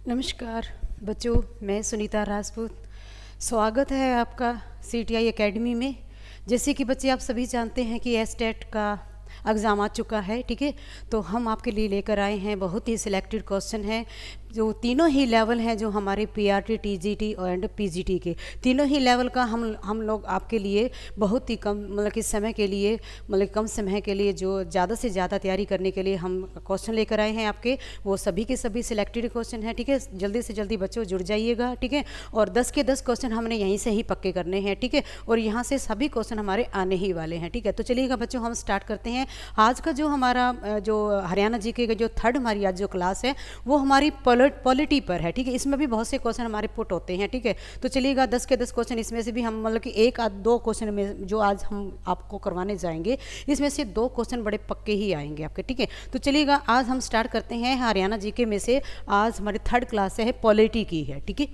नमस्कार बच्चों, मैं सुनीता राजपूत। स्वागत है आपका CTI एकेडमी में। जैसे कि बच्चे आप सभी जानते हैं कि एस्टेट का एग्ज़ाम आ चुका है, ठीक है। तो हम आपके लिए लेकर आए हैं बहुत ही सिलेक्टेड क्वेश्चन हैं जो तीनों ही लेवल हैं, जो हमारे PRT, TGT और PGT के तीनों ही लेवल का हम लोग आपके लिए बहुत ही कम मतलब कि समय के लिए कम समय के लिए जो ज़्यादा से ज़्यादा तैयारी करने के लिए हम क्वेश्चन लेकर आए हैं आपके। वो सभी के सभी सिलेक्टेड क्वेश्चन हैं, ठीक है। जल्दी से जल्दी बच्चों जुड़ जाइएगा, ठीक है। और 10 के 10 क्वेश्चन हमने यहीं से ही पक्के करने हैं, ठीक है। और यहाँ से सभी क्वेश्चन हमारे आने ही वाले हैं, ठीक है। तो चलिएगा बच्चों, हम स्टार्ट करते हैं। आज का जो हमारा जो हरियाणा जीके का जो थर्ड हमारी आज जो क्लास है वो हमारी पॉलिटी पर है, ठीक है। इसमें भी बहुत से क्वेश्चन हमारे पुट होते हैं, ठीक है। तो चलिएगा 10 के 10 क्वेश्चन, इसमें से भी हम मतलब कि एक आध दो क्वेश्चन में जो आज हम आपको करवाने जाएंगे इसमें से 2 क्वेश्चन बड़े पक्के ही आएंगे आपके, ठीक है। तो चलिएगा आज हम स्टार्ट करते हैं हरियाणा जीके में से। आज हमारी थर्ड क्लास है, पॉलिटी की है, ठीक है।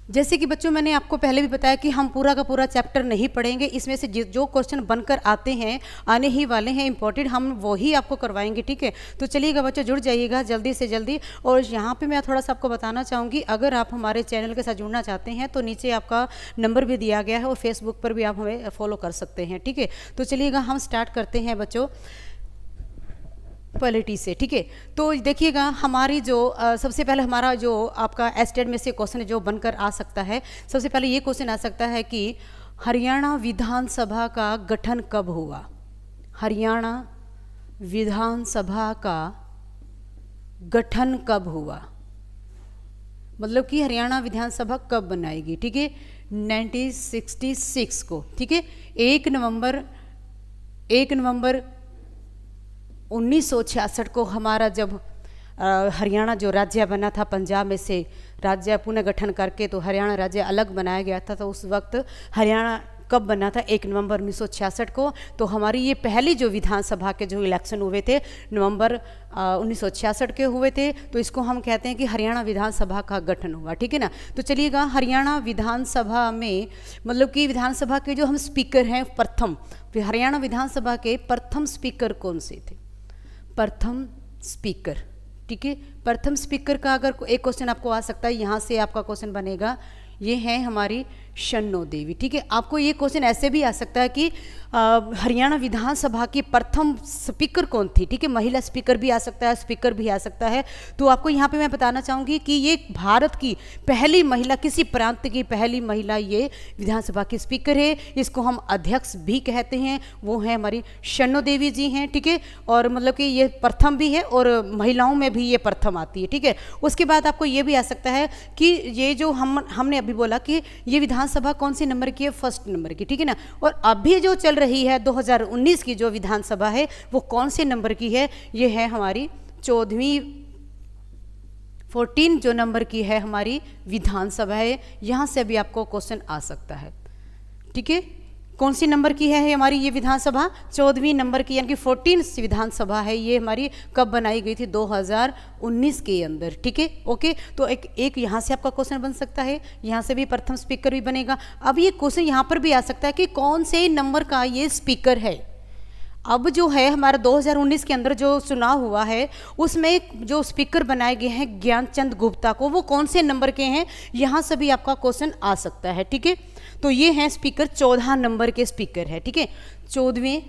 जैसे कि बच्चों मैंने आपको पहले भी बताया कि हम पूरा का पूरा चैप्टर नहीं पढ़ेंगे। इसमें से जो क्वेश्चन बनकर आते हैं, आने ही वाले हैं इंपॉर्टेंट, हम वही आपको करवाएंगे, ठीक है। तो चलिएगा बच्चों, जुड़ जाइएगा जल्दी से जल्दी। और यहाँ पे मैं थोड़ा सा आपको बताना चाहूँगी, अगर आप हमारे चैनल के साथ जुड़ना चाहते हैं तो नीचे आपका नंबर भी दिया गया है और फेसबुक पर भी आप हमें फॉलो कर सकते हैं, ठीक है। तो चलिएगा हम स्टार्ट करते हैं बच्चों पॉलिटी से, ठीक है। तो देखिएगा हमारी जो सबसे पहले हमारा जो आपका एस्टेट में से क्वेश्चन जो बनकर आ सकता है, सबसे पहले ये क्वेश्चन आ सकता है कि हरियाणा विधानसभा का गठन कब हुआ। हरियाणा विधानसभा का गठन कब हुआ, मतलब कि हरियाणा विधानसभा कब बनाएगी, ठीक है। 1966 को, ठीक है। 1 नवंबर 1966 को हमारा जब हरियाणा जो राज्य बना था, पंजाब में से राज्य पुनर्गठन करके तो हरियाणा राज्य अलग बनाया गया था। तो उस वक्त हरियाणा कब बना था, 1 नवंबर 1966 को। तो हमारी ये पहली जो विधानसभा के जो इलेक्शन हुए थे नवंबर 1966 के हुए थे। तो इसको हम कहते हैं कि हरियाणा विधानसभा का गठन हुआ, ठीक है ना। तो चलिएगा हरियाणा विधानसभा में मतलब कि विधानसभा के जो हम स्पीकर हैं प्रथम, हरियाणा विधानसभा के प्रथम स्पीकर कौन से थे, प्रथम स्पीकर, ठीक है। प्रथम स्पीकर का अगर एक क्वेश्चन आपको आ सकता है, यहाँ से आपका क्वेश्चन बनेगा, ये है हमारी शन्नो देवी, ठीक है। आपको ये क्वेश्चन ऐसे भी आ सकता है कि हरियाणा विधानसभा की प्रथम स्पीकर कौन थी, ठीक है। महिला स्पीकर भी आ सकता है, स्पीकर भी आ सकता है। तो आपको यहाँ पे मैं बताना चाहूँगी कि ये भारत की पहली महिला, किसी प्रांत की पहली महिला ये विधानसभा की स्पीकर है। इसको हम अध्यक्ष भी कहते हैं, वो है हमारी शन्नो देवी जी हैं, ठीक है। और मतलब कि ये प्रथम भी है और महिलाओं में भी ये प्रथम आती है, ठीक है। उसके बाद आपको ये भी आ सकता है कि ये जो हमने अभी बोला कि ये विधानसभा कौन सी नंबर की है, फर्स्ट नंबर की, ठीक है ना। और अभी जो चल रही है 2019 की जो विधानसभा है वो कौन से नंबर की है, ये है हमारी 14 जो नंबर की है हमारी विधानसभा है। यहां से अभी आपको क्वेश्चन आ सकता है, ठीक है। कौन सी नंबर की है हमारी ये विधानसभा, 14वीं नंबर की, यानी कि 14 विधानसभा है। ये हमारी कब बनाई गई थी, 2019 के अंदर, ठीक है। ओके, तो एक यहाँ से आपका क्वेश्चन बन सकता है, यहाँ से भी प्रथम स्पीकर भी बनेगा। अब ये क्वेश्चन यहाँ पर भी आ सकता है कि कौन से नंबर का ये स्पीकर है। अब जो है हमारा 2019 के अंदर जो चुनाव हुआ है उसमें जो स्पीकर बनाए गए हैं ज्ञानचंद गुप्ता को, वो कौन से नंबर के हैं, यहाँ से भी आपका क्वेश्चन आ सकता है, ठीक है। तो ये हैं स्पीकर, 14 नंबर के स्पीकर है, ठीक है। 14वें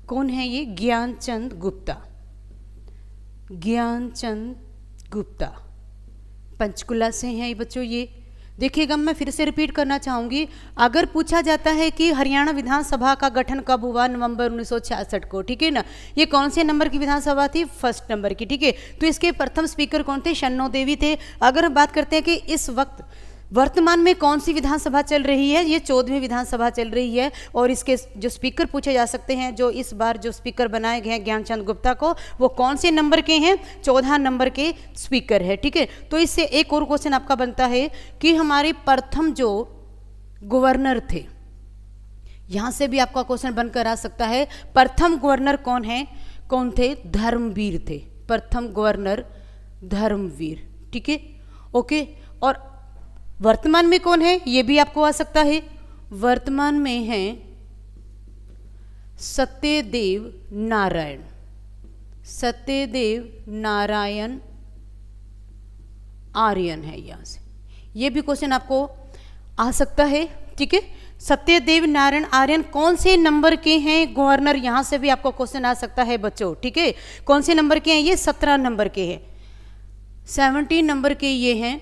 कौन है ये, ज्ञानचंद गुप्ता, ज्ञानचंद गुप्ता पंचकुला से हैं ये बच्चों। ये देखिएगा, मैं फिर से रिपीट करना चाहूँगी, अगर पूछा जाता है कि हरियाणा विधानसभा का गठन कब हुआ, नवंबर 1966 को, ठीक है ना। ये कौन से नंबर की विधानसभा थी, फर्स्ट नंबर की, ठीक है। तो इसके प्रथम स्पीकर कौन थे, शन्नो देवी थे। अगर हम बात करते हैं कि इस वक्त वर्तमान में कौन सी विधानसभा चल रही है, ये 14वीं विधानसभा चल रही है। और इसके जो स्पीकर पूछे जा सकते हैं, जो इस बार जो स्पीकर बनाए गए हैं ज्ञानचंद गुप्ता को, वो कौन से नंबर के हैं, 14 नंबर के स्पीकर है, ठीक है। तो इससे एक और क्वेश्चन आपका बनता है कि हमारे प्रथम जो गवर्नर थे, यहां से भी आपका क्वेश्चन बनकर आ सकता है, प्रथम गवर्नर कौन है, कौन थे, धर्मवीर थे, प्रथम गवर्नर धर्मवीर, ठीक है। ओके, और वर्तमान में कौन है ये भी आपको आ सकता है। वर्तमान में है सत्यदेव नारायण, सत्यदेव नारायण आर्यन है, यहां से ये भी क्वेश्चन आपको आ सकता है। ठीक है, सत्यदेव नारायण आर्यन कौन से नंबर के हैं गवर्नर, यहां से भी आपको क्वेश्चन आ सकता है बच्चों। ठीक है, कौन से नंबर के हैं ये, 17 नंबर के हैं, 17 नंबर के ये हैं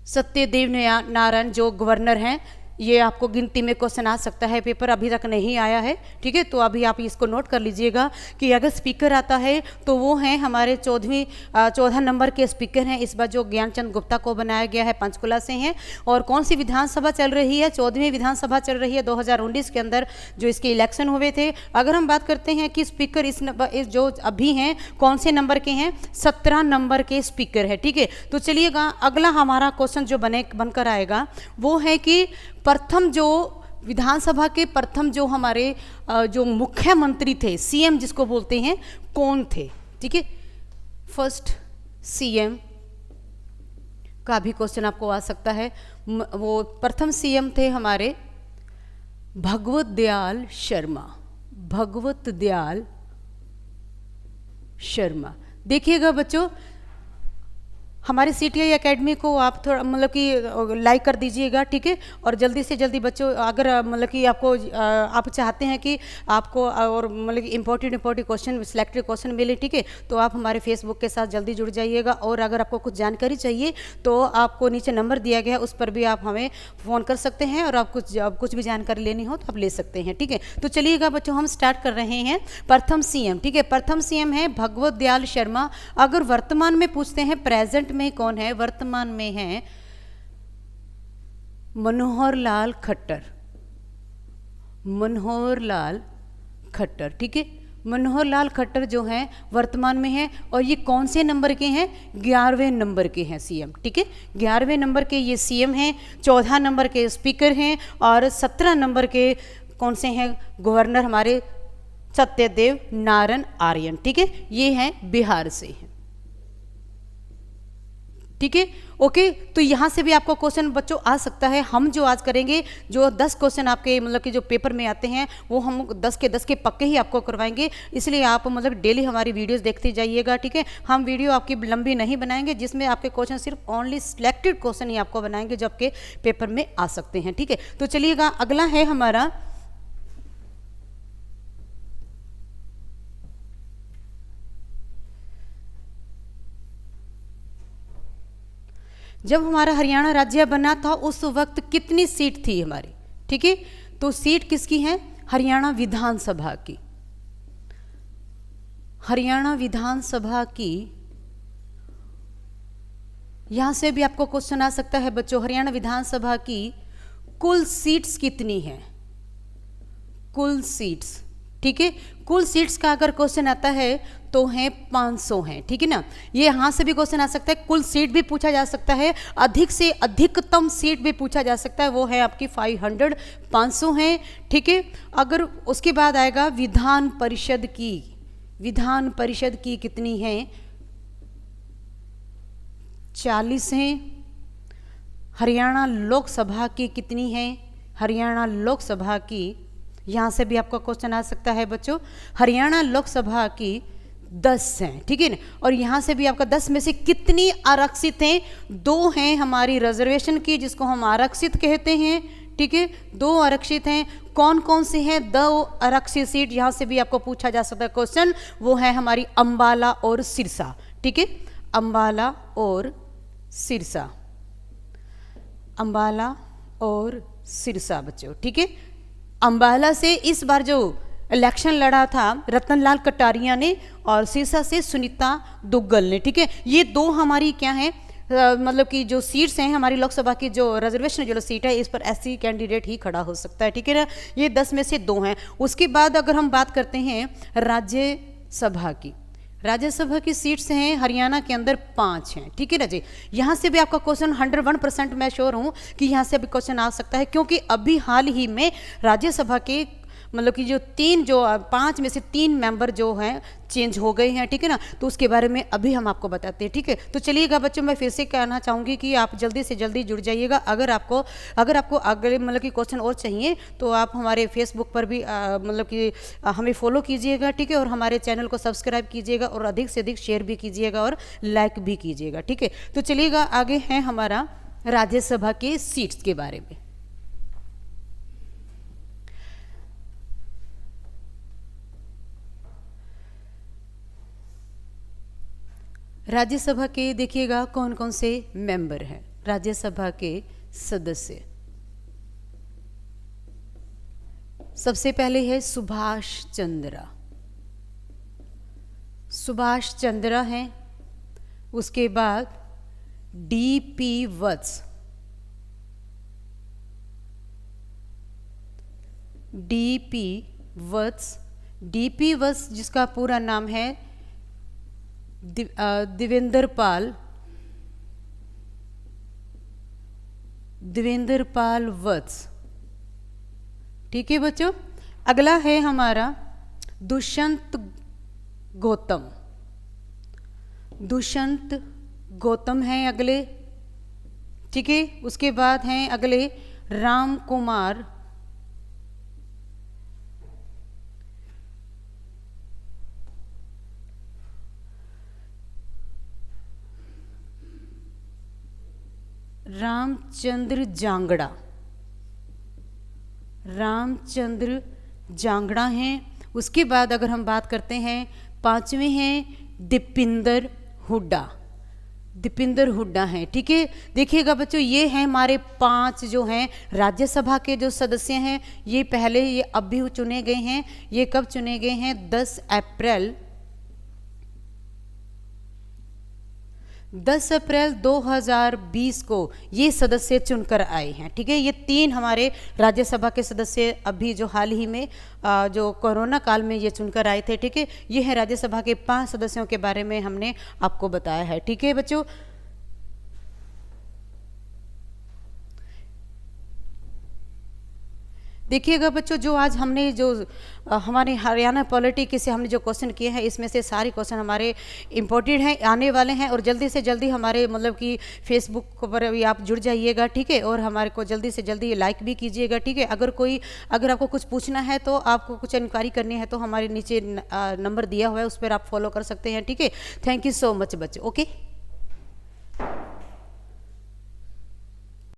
सत्यदेव नारायण जो गवर्नर हैं। ये आपको गिनती में क्वेश्चन आ सकता है, पेपर अभी तक नहीं आया है। ठीक है, तो अभी आप इसको नोट कर लीजिएगा कि अगर स्पीकर आता है तो वो हैं हमारे 14 नंबर के स्पीकर हैं इस बार जो ज्ञानचंद गुप्ता को बनाया गया है, पंचकुला से हैं। और कौन सी विधानसभा चल रही है, 14वीं विधानसभा चल रही है 2019 के अंदर जो इसके इलेक्शन हुए थे। अगर हम बात करते हैं कि स्पीकर इस जो अभी हैं कौन से नंबर के हैं, 17 नंबर के स्पीकर है। ठीक है, तो चलिएगा अगला हमारा क्वेश्चन जो बनकर आएगा वो है कि प्रथम जो विधानसभा के प्रथम जो हमारे जो मुख्यमंत्री थे, सीएम जिसको बोलते हैं, कौन थे। ठीक है, फर्स्ट सीएम का भी क्वेश्चन आपको आ सकता है। वो प्रथम सीएम थे हमारे भगवत दयाल शर्मा, भगवत दयाल शर्मा। देखिएगा बच्चों, हमारे सीटीआई एकेडमी को आप थोड़ा मतलब कि लाइक कर दीजिएगा। ठीक है, और जल्दी से जल्दी बच्चों अगर मतलब कि आपको आप चाहते हैं कि आपको और मतलब कि इंपॉर्टेंट क्वेश्चन, सिलेक्टेड क्वेश्चन मिले, ठीक है, तो आप हमारे फेसबुक के साथ जल्दी जुड़ जाइएगा। और अगर आपको कुछ जानकारी चाहिए तो आपको नीचे नंबर दिया गया है, उस पर भी आप हमें फ़ोन कर सकते हैं और आप कुछ भी जानकारी लेनी हो तो आप ले सकते हैं। ठीक है, तो चलिएगा बच्चों हम स्टार्ट कर रहे हैं। प्रथम सीएम, ठीक है, प्रथम सीएम है भगवत दयाल शर्मा। अगर वर्तमान में पूछते हैं प्रेजेंट में कौन है, वर्तमान में है मनोहर लाल खट्टर, मनोहर लाल खट्टर। ठीक है, मनोहर लाल खट्टर जो हैं वर्तमान में हैं और ये कौन से नंबर के हैं, 11वें नंबर के हैं सीएम। ठीक है, 11वें नंबर के ये सीएम हैं, 14 नंबर के स्पीकर हैं और 17 नंबर के कौन से हैं गवर्नर, हमारे सत्यदेव नारायण आर्यन। ठीक है, ये हैं बिहार से हैं। ठीक है, ओके, तो यहाँ से भी आपको क्वेश्चन बच्चों आ सकता है। हम जो आज करेंगे जो 10 क्वेश्चन आपके मतलब कि जो पेपर में आते हैं वो हम 10 के पक्के ही आपको करवाएंगे, इसलिए आप मतलब डेली हमारी वीडियोस देखते जाइएगा। ठीक है, हम वीडियो आपकी लंबी नहीं बनाएंगे जिसमें आपके क्वेश्चन सिर्फ ओनली सिलेक्टेड क्वेश्चन ही आपको बनाएंगे जो आपके पेपर में आ सकते हैं। ठीक है, तो चलिएगा अगला है हमारा जब हमारा हरियाणा राज्य बना था उस वक्त कितनी सीट थी हमारी। ठीक है, तो सीट किसकी है, हरियाणा विधानसभा की, हरियाणा विधानसभा की। यहां से भी आपको क्वेश्चन आ सकता है बच्चों, हरियाणा विधानसभा की कुल सीट्स कितनी हैं, कुल सीट्स। ठीक है, कुल सीट्स का अगर क्वेश्चन आता है तो हैं 500 हैं। ठीक है ना, ये यहाँ से भी क्वेश्चन आ सकता है, कुल सीट भी पूछा जा सकता है, अधिक से अधिकतम सीट भी पूछा जा सकता है, वो है आपकी 500, 500 हैं। ठीक है, अगर उसके बाद आएगा विधान परिषद की, विधान परिषद की कितनी है, 40 हैं। हरियाणा लोकसभा की कितनी है, हरियाणा लोकसभा की, यहां से भी आपका क्वेश्चन आ सकता है बच्चों, हरियाणा लोकसभा की 10 हैं। ठीक है ना, और यहां से भी आपका 10 में से कितनी आरक्षित हैं, 2 हैं हमारी रिजर्वेशन की जिसको हम आरक्षित कहते हैं। ठीक है, 2 आरक्षित हैं। कौन कौन से हैं 2 आरक्षित सीट, यहां से भी आपको पूछा जा सकता है क्वेश्चन, वो है हमारी अंबाला और सिरसा। ठीक है, अंबाला और सिरसा, अंबाला और सिरसा बच्चों। ठीक है, अंबाला से इस बार जो इलेक्शन लड़ा था रतनलाल कटारिया ने और सिरसा से सुनीता दुग्गल ने। ठीक है, ये 2 हमारी क्या हैं मतलब कि जो सीट्स हैं हमारी लोकसभा की, जो रिजर्वेशन जो सीट है इस पर एससी कैंडिडेट ही खड़ा हो सकता है। ठीक है ना, ये 10 में से 2 हैं। उसके बाद अगर हम बात करते हैं राज्यसभा की, राज्यसभा की सीट्स हैं हरियाणा के अंदर 5 हैं। ठीक है ना जी, यहाँ से भी आपका क्वेश्चन 101% मैं श्योर हूँ कि यहाँ से भी क्वेश्चन आ सकता है, क्योंकि अभी हाल ही में राज्यसभा के मतलब कि जो 5 में से 3 मेंबर जो हैं चेंज हो गए हैं, ठीक है ना। तो उसके बारे में अभी हम आपको बताते हैं, ठीक है। तो चलिएगा बच्चों, मैं फिर से कहना चाहूँगी कि आप जल्दी से जल्दी जुड़ जाइएगा। अगर आपको अगले मतलब कि क्वेश्चन और चाहिए तो आप हमारे फेसबुक पर भी मतलब कि हमें फॉलो कीजिएगा, ठीक है, और हमारे चैनल को सब्सक्राइब कीजिएगा और अधिक से अधिक शेयर भी कीजिएगा और लाइक भी कीजिएगा, ठीक है। तो चलिएगा आगे है हमारा राज्यसभा के सीट्स के बारे में। राज्यसभा के देखिएगा कौन कौन से मेंबर हैं राज्यसभा के सदस्य। सबसे पहले है सुभाष चंद्रा हैं। उसके बाद डीपी वत्स जिसका पूरा नाम है देवेंद्र पाल वत्स, ठीक है बच्चों। अगला है हमारा दुष्यंत गौतम हैं अगले, ठीक है। उसके बाद हैं अगले राम कुमार रामचंद्र जांगड़ा हैं। उसके बाद अगर हम बात करते हैं 5वें हैं दीपिंदर हुड्डा हैं, ठीक है। देखिएगा बच्चों, ये हैं हमारे 5 जो हैं राज्यसभा के जो सदस्य हैं। ये पहले ये अब भी चुने गए हैं। ये कब चुने गए हैं? 10 अप्रैल 2020 को ये सदस्य चुनकर आए हैं, ठीक है। ये 3 हमारे राज्यसभा के सदस्य अभी जो हाल ही में जो कोरोना काल में ये चुनकर आए थे, ठीक है। ये है राज्यसभा के 5 सदस्यों के बारे में हमने आपको बताया है, ठीक है बच्चों। देखिएगा बच्चों, जो आज हमने जो हमारे हरियाणा पॉलिटी के से हमने जो क्वेश्चन किए हैं, इसमें से सारे क्वेश्चन हमारे इम्पोर्टेंट हैं, आने वाले हैं। और जल्दी से जल्दी हमारे मतलब कि फेसबुक पर भी आप जुड़ जाइएगा, ठीक है। और हमारे को जल्दी से जल्दी लाइक भी कीजिएगा, ठीक है। अगर आपको कुछ पूछना है तो आपको कुछ इंक्वायरी करनी है तो हमारे नीचे नंबर दिया हुआ है, उस पर आप फॉलो कर सकते हैं, ठीक है। थैंक यू सो मच बच्चों, ओके।